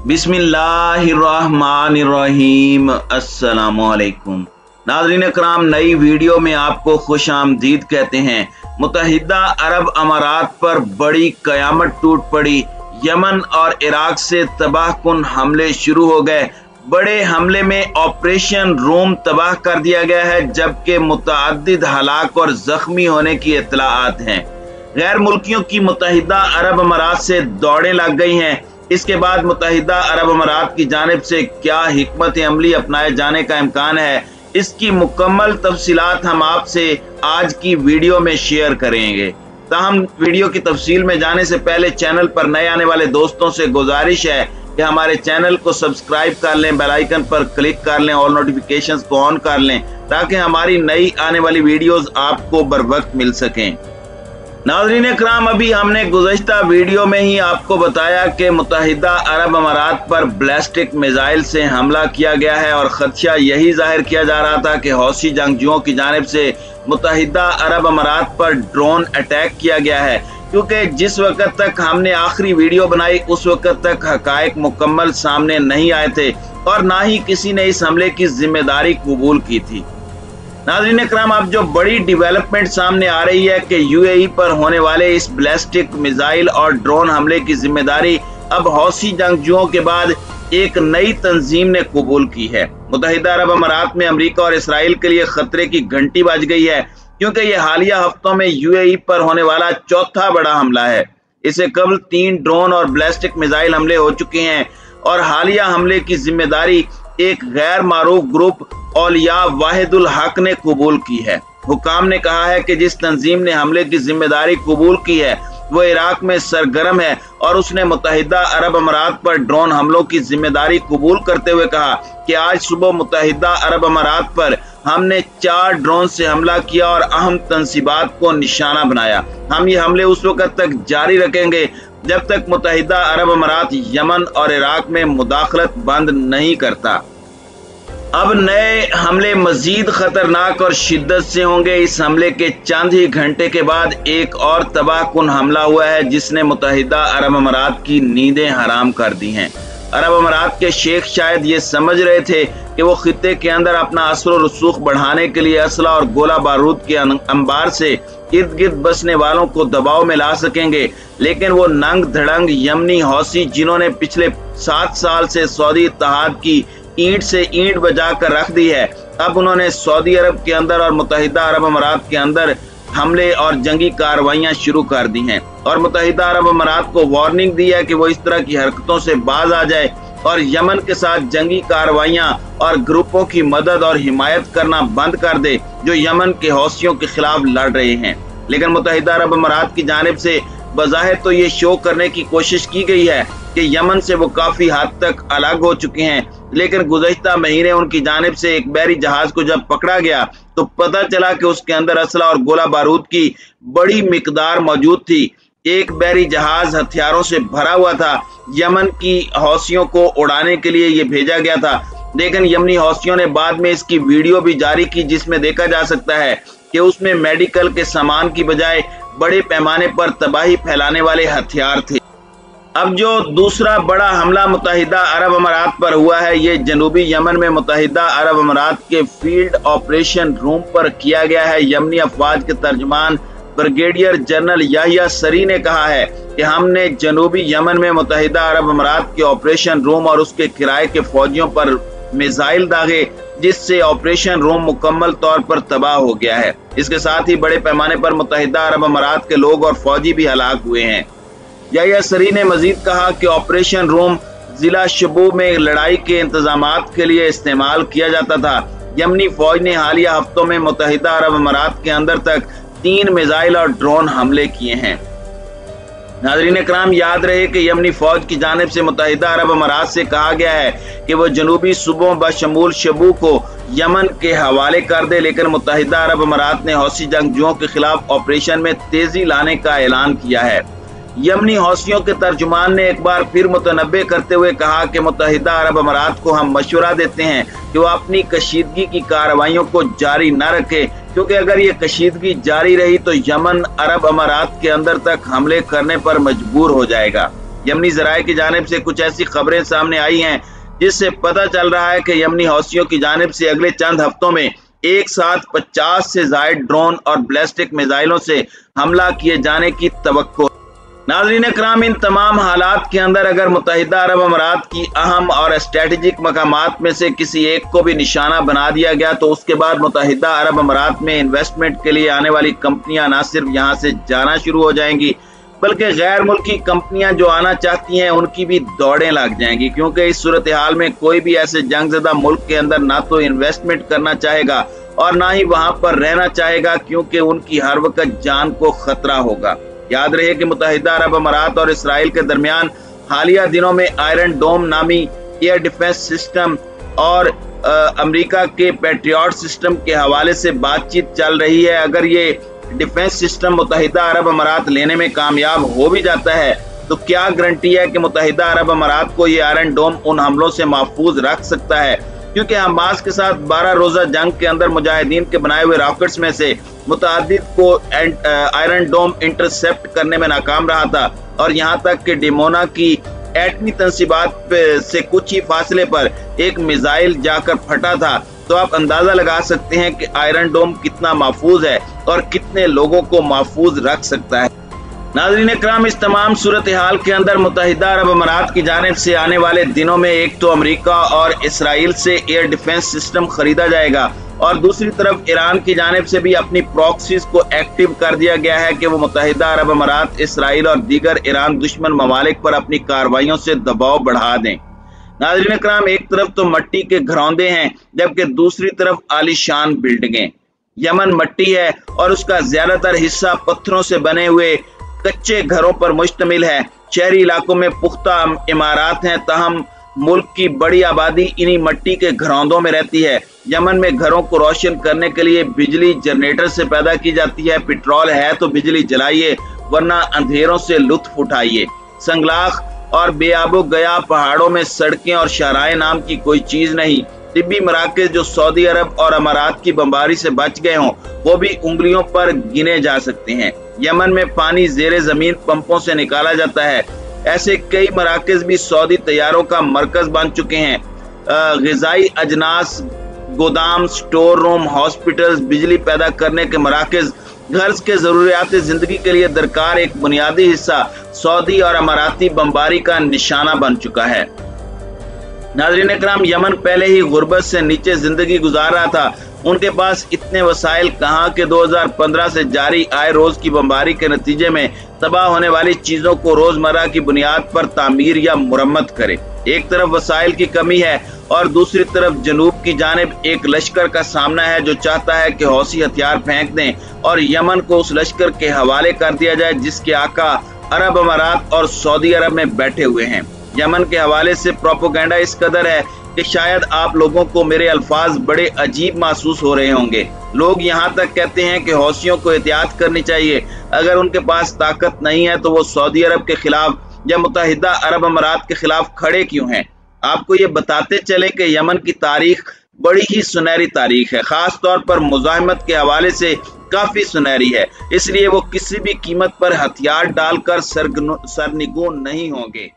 बिस्मिल्लाहिर्रहमानिर्रहीम। अस्सलामुअलैकुम नाज़रीन कराम, नई वीडियो में आपको खुश आमदीद कहते हैं। मुत्तहिदा अरब अमारात पर बड़ी कयामत टूट पड़ी। यमन और इराक से तबाहकुन हमले शुरू हो गए। बड़े हमले में ऑपरेशन रूम तबाह कर दिया गया है, जबकि मुतअद्दिद हलाक और जख्मी होने की इत्तलाआत हैं। गैर मुल्कियों की मुत्तहिदा अरब अमारात से दौड़ें लग गई हैं। इसके बाद मुत्तहिदा अरब अमारात की जानिब से क्या हिकमत अमली अपनाए जाने का इम्कान है, इसकी मुकम्मल तफसीलात हम आपसे आज की वीडियो में शेयर करेंगे। ताहम वीडियो की तफसील में जाने से पहले चैनल पर नए आने वाले दोस्तों से गुजारिश है कि हमारे चैनल को सब्सक्राइब कर लें, बेल आइकन पर क्लिक कर लें और नोटिफिकेशंस को ऑन कर लें, ताकि हमारी नई आने वाली वीडियोस आपको बर वक्त मिल सकें। नाज़रीन इकराम, अभी हमने गुज़श्ता वीडियो में ही आपको बताया कि मुत्तहिदा अरब अमारात पर बैलिस्टिक मिसाइल से हमला किया गया है और खदशा यही जाहिर किया जा रहा था कि हौसी जंगजुओं की जानिब से मुत्तहिदा अरब अमारात पर ड्रोन अटैक किया गया है, क्योंकि जिस वक्त तक हमने आखिरी वीडियो बनाई उस वक्त तक हकायक मुकम्मल सामने नहीं आए थे और ना ही किसी ने इस हमले की जिम्मेदारी कबूल की थी। नाज़रीन इकराम, अब जो बड़ी डेवलपमेंट सामने आ रही है कि यूएई पर होने वाले इस बैलिस्टिक मिसाइल और ड्रोन हमले की जिम्मेदारी अब हौसी जंगजुओं के बाद एक नई तंजीम ने कबूल की है। मुत्तहिदा अरब अमारात में अमेरिका और इसराइल के लिए खतरे की घंटी बज गई है, क्योंकि ये हालिया हफ्तों में यूएई पर होने वाला चौथा बड़ा हमला है। इससे कबल 3 ड्रोन और बैलिस्टिक मिसाइल हमले हो चुके हैं और हालिया हमले की जिम्मेदारी एक गैर मारूफ ग्रुप औलिया वाहिदुल हक ने कबूल की है। हुकाम ने कहा है कि जिस तंजीम ने हमले की जिम्मेदारी कबूल की है वो इराक में सरगर्म है और उसने मुत्तहिदा अरब अमारात पर ड्रोन हमलों की जिम्मेदारी कबूल करते हुए कहा कि आज सुबह मुत्तहिदा अरब अमारात पर हमने 4 ड्रोन से हमला किया और अहम तंसीबात को निशाना बनाया। हम ये हमले उस वक्त तक जारी रखेंगे जब तक मुत्तहिदा अरब अमारात यमन और इराक में मुदाखलत बंद नहीं करता। अब नए हमले मजीद खतरनाक और शिद्दत से होंगे। इस हमले के चंद ही घंटे के बाद एक और तबाहकुन हमला हुआ है, जिसने मुत्तहिदा अरब अमारात की नींदें हराम कर दी हैं। अरब अमारात के शेख शायद ये समझ रहे थे कि वो खित्ते के अंदर अपना असर और रसूख बढ़ाने के लिए असला और गोला बारूद के अंबार से इर्द गिर्द बसने वालों को दबाव में ला सकेंगे, लेकिन वो नंग धड़ंग यमनी हौसी, जिन्होंने पिछले 7 साल से सऊदी इत्तेहाद की ईंट से ईंट बजा कर रख दी है, अब उन्होंने सऊदी अरब के अंदर और मुत्तहिदा अरब अमारात के अंदर हमले और जंगी कार्रवाइयां शुरू कर दी हैं और मुत्तहिदा अरब अमारात को वार्निंग दी है कि वो इस तरह की हरकतों से बाज आ जाए और यमन के साथ जंगी कार्रवाइयां और ग्रुपों की मदद और हिमायत करना बंद कर दे जो यमन के हौसियों के खिलाफ लड़ रहे हैं। लेकिन मुत्तहिदा अरब अमारात की जानिब से बज़ाहिर तो ये शो करने की कोशिश की गई है कि यमन से वो काफी हद तक अलग हो चुके हैं, लेकिन गुज़श्ता महीने उनकी जानिब से एक बहरी जहाज को जब पकड़ा गया तो पता चला कि उसके अंदर असला और गोला बारूद की बड़ी मिकदार मौजूद थी। एक बहरी जहाज हथियारों से भरा हुआ था। यमन की हौसियों को उड़ाने के लिए ये भेजा गया था, लेकिन यमनी हौसियों ने बाद में इसकी वीडियो भी जारी की, जिसमें देखा जा सकता है कि उसमें मेडिकल के सामान की बजाय बड़े पैमाने पर तबाही फैलाने वाले हथियार थे। अब जो दूसरा बड़ा हमला मुत्तहिदा अरब अमारात पर हुआ है, ये जनूबी यमन में मुत्तहिदा अरब अमारात के फील्ड ऑपरेशन रूम पर किया गया है। यमनी अफवाज के तर्जमान ब्रिगेडियर जनरल याहिया सरी ने कहा है कि हमने जनूबी यमन में मुत्तहिदा अरब अमारात के ऑपरेशन रूम और उसके किराए के फौजियों पर मिसाइल दागे, जिससे ऑपरेशन रूम मुकम्मल तौर पर तबाह हो गया है। इसके साथ ही बड़े पैमाने पर मुत्तहिदा अरब अमारात के लोग और फौजी भी हलाक हुए हैं। याहिया सरी ने मजीद कहा कि ऑपरेशन रूम जिला शबू में लड़ाई के इंतजामात के लिए इस्तेमाल किया जाता था। यमनी फौज ने हालिया हफ्तों में मुत्तहिदा अरब अमारात के अंदर तक 3 मिसाइल और ड्रोन हमले किए हैं। नाज़रीन इकराम, याद रहे कि यमनी फौज की जानिब से मुत्तहिदा अरब अमारात से कहा गया है कि वो जनूबी सूबों बशमूल शबू को यमन के हवाले कर दे, लेकिन मुत्तहिदा अरब अमारात ने हौसी जंगजुओं के खिलाफ ऑपरेशन में तेजी लाने का ऐलान किया है। यमनी हौसियों के तर्जुमान ने एक बार फिर मुतनब्बे करते हुए कहा कि मुत्तहिदा अरब अमारात को हम मशवरा देते हैं कि वो अपनी कशीदगी की कार्रवाइयों को जारी न रखे, क्योंकि अगर ये कशीदगी जारी रही तो यमन अरब अमारात के अंदर तक हमले करने पर मजबूर हो जाएगा। यमनी ज़राए की जानिब से कुछ ऐसी खबरें सामने आई हैं जिससे पता चल रहा है कि यमनी हौसियों की जानिब से अगले चंद हफ्तों में एक साथ 50 से ज़ायद ड्रोन और बैलिस्टिक मिसाइलों से हमला किए जाने की तवक्को। नाज़रीन इकराम, इन तमाम हालात के अंदर अगर मुत्तहिदा अरब अमारात की अहम और स्ट्रेटेजिक मकामात में से किसी एक को भी निशाना बना दिया गया तो उसके बाद मुत्तहिदा अरब अमारात में इन्वेस्टमेंट के लिए आने वाली कंपनियां न सिर्फ यहाँ से जाना शुरू हो जाएंगी बल्कि गैर मुल्की कंपनियां जो आना चाहती हैं उनकी भी दौड़ें लग जाएंगी, क्योंकि इस सूरत हाल में कोई भी ऐसे जंगज़दा मुल्क के अंदर ना तो इन्वेस्टमेंट करना चाहेगा और ना ही वहां पर रहना चाहेगा, क्योंकि उनकी हर वक्त जान को खतरा होगा। याद रहे कि मुत्तहिदा अरब अमारात और इसराइल के दरमियान हालिया दिनों में आयरन डोम नामी एयर डिफेंस सिस्टम और अमेरिका के पैट्रियट सिस्टम के हवाले से बातचीत चल रही है। अगर ये डिफेंस सिस्टम मुत्तहिदा अरब अमारात लेने में कामयाब हो भी जाता है तो क्या गारंटी है कि मुत्तहिदा अरब अमारात को ये आयरन डोम उन हमलों से महफूज रख सकता है, क्योंकि हमास के साथ 12 रोजा जंग के अंदर मुजाहिदीन के बनाए हुए रॉकेट्स में से मुतअद्दिद को आयरन डोम इंटरसेप्ट करने में नाकाम रहा था और यहाँ तक कि डिमोना की एटमी तंसीबात से कुछ ही फासले पर एक मिसाइल जाकर फटा था। तो आप अंदाजा लगा सकते हैं कि आयरन डोम कितना महफूज है और कितने लोगों को महफूज रख सकता है। नाज़रीन इकराम, इस तमाम सूरत हाल के अंदर मुत्तहिदा अरब अमारात की जानिब से आने वाले दिनों में एक तो अमेरिका और इसराइल से एयर डिफेंस सिस्टम खरीदा जाएगा और दूसरी तरफ ईरान की जानिब से भी अपनी प्रॉक्सीज को एक्टिव कर दिया गया है कि वो मुत्तहिदा अरब अमारात, इसराइल और दीगर ईरान दुश्मन ममालिक पर अपनी कार्रवाइयों से दबाव बढ़ा दें। नाज़रीन इकराम, एक तरफ तो मट्टी के घरौंदे हैं जबकि दूसरी तरफ आलीशान बिल्डिंगें। यमन मट्टी है और उसका ज्यादातर हिस्सा पत्थरों से बने हुए कच्चे घरों पर मुश्तमिल है। शहरी इलाकों में पुख्ता इमारत हैं, ताहम मुल्क की बड़ी आबादी इन्हीं मट्टी के घरौंदों में रहती है। यमन में घरों को रोशन करने के लिए बिजली जनरेटर से पैदा की जाती है। पेट्रोल है तो बिजली जलाइए वरना अंधेरों से लुत्फ उठाइए। संगलाख और बेआबो गया पहाड़ों में सड़कें और शाहराएं नाम की कोई चीज नहीं। तिब्बी मराकज जो सऊदी अरब और अमारात की बमबारी से बच गए हों वो भी उंगलियों पर गिने जा सकते हैं। यमन में पानी जेरे जमीन पंपों से निकाला जाता है। ऐसे कई मराकज भी सऊदी तैयारों का मरकज बन चुके हैं। ग़िज़ाई अजनास, गोदाम, स्टोर रूम, हॉस्पिटल्स, बिजली पैदा करने के मराकज, घर के जरूरियात जिंदगी के लिए दरकार एक बुनियादी हिस्सा सऊदी और अमाराती बमबारी का निशाना बन चुका है। नाज़रीन इकराम, यमन पहले ही गुर्बत से नीचे जिंदगी गुजार रहा था। उनके पास इतने वसाइल कहाँ के 2015 से जारी आए रोज की बमबारी के नतीजे में तबाह होने वाली चीजों को रोजमर्रा की बुनियाद पर तामीर या मुरम्मत करे। एक तरफ वसाइल की कमी है और दूसरी तरफ जनूब की जानिब एक लश्कर का सामना है जो चाहता है कि हौसी हथियार फेंक दें और यमन को उस लश्कर के हवाले कर दिया जाए जिसके आका अरब अमारात और सऊदी अरब में बैठे हुए हैं। यमन के हवाले से प्रोपोगेंडा इस कदर है कि शायद आप लोगों को मेरे अल्फाज बड़े अजीब महसूस हो रहे होंगे। लोग यहाँ तक कहते हैं कि हौसियों को एहतियात करनी चाहिए। अगर उनके पास ताकत नहीं है तो वो सऊदी अरब के खिलाफ या मुत्तहिदा अरब अमारात के खिलाफ खड़े क्यों हैं। आपको ये बताते चले कि यमन की तारीख बड़ी ही सुनहरी तारीख है, खास तौर पर मुजाहिमत के हवाले से काफी सुनहरी है। इसलिए वो किसी भी कीमत पर हथियार डालकर सरनिगू नहीं होंगे।